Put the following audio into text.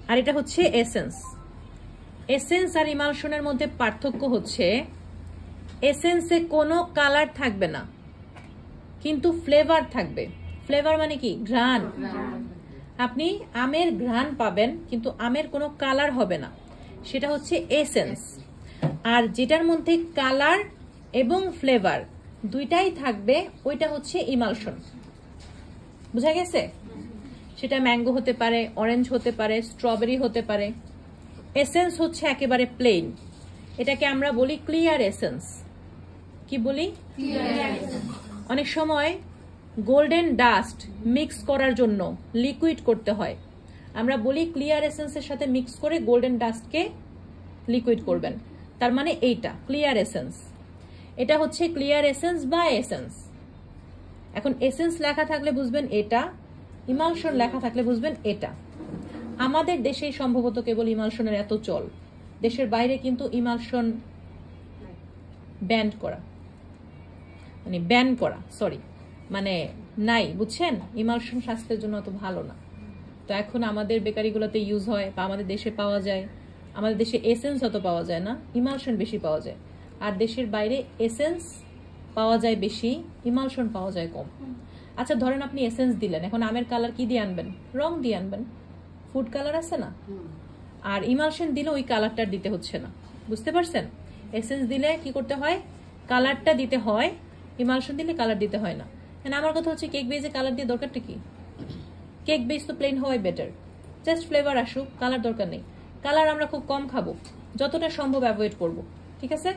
আর এটা হচ্ছে essence. Essence আর ইমালশনের মধ্যে পার্থক্য হচ্ছে এসেন্সে কোনো কালার থাকবে না, কিন্তু ফ্লেভার থাকবে। ফ্লেভার মানে কি? ঘ্রাণ। আপনি আমের ঘ্রাণ পাবেন, কিন্তু আমের কোনো কালার হবে না, সেটা হচ্ছে এসেন্স। আর যেটার মধ্যে কালার এবং ফ্লেভার দুইটাই থাকবে ওইটা হচ্ছে ইমালশন। বুঝা গেছে? সেটা ম্যাঙ্গো হতে পারে, অরেঞ্জ হতে পারে, স্ট্রবেরি হতে পারে। এসেন্স হচ্ছে একেবারে প্লেন, এটাকে আমরা বলি ক্লিয়ার এসেন্স। কি বলি? অনেক সময় গোল্ডেন ডাস্ট মিক্স করার জন্য লিকুইড করতে হয়, আমরা বলি ক্লিয়ার এসেন্সের সাথে মিক্স করে গোল্ডেন ডাস্টকে লিকুইড করবেন, তার মানে এইটা ক্লিয়ার এসেন্স। এটা হচ্ছে ক্লিয়ার এসেন্স বা এসেন্স। এখন এসেন্স লেখা থাকলে বুঝবেন এটা, ইমালশন লেখা থাকলে বুঝবেন এটা। আমাদের দেশেই সম্ভবত কেবল ইমালশনের এত চল, দেশের বাইরে কিন্তু ইমালশন ব্যান করা, মানে নাই, বুঝছেন? ইমালশন স্বাস্থ্যের জন্য অত ভালো না। তো এখন আমাদের বেকারিগুলোতে ইউজ হয় বা আমাদের দেশে পাওয়া যায়। আমাদের দেশে এসেন্স অত পাওয়া যায় না, ইমালশন বেশি পাওয়া যায়। আর দেশের বাইরে এসেন্স পাওয়া যায় বেশি, ইমালশন পাওয়া যায় কম। আচ্ছা ধরেন আপনি এসেন্স দিলেন, এখন আমের কালার কি দিয়ে আনবেন? রং দিয়ে আনবেন, ফুড কালার আছে না। আর ইমালশন দিলে ওই কালারটা দিতে হচ্ছে না, বুঝতে পারছেন? এসেন্স দিলে কি করতে হয়? কালারটা দিতে হয়, ইমালশন দিলে কালার দিতে হয় না। আমার কথা হচ্ছে কেক বেজে কালার দিয়ে দরকারটা কি? কেক বেস তো প্লেন হওয়াই বেটার, জাস্ট ফ্লেভার আসুক, কালার দরকার নেই। কালার আমরা খুব কম খাবো, যতটা সম্ভব অ্যাভয়েড করবো, ঠিক আছে?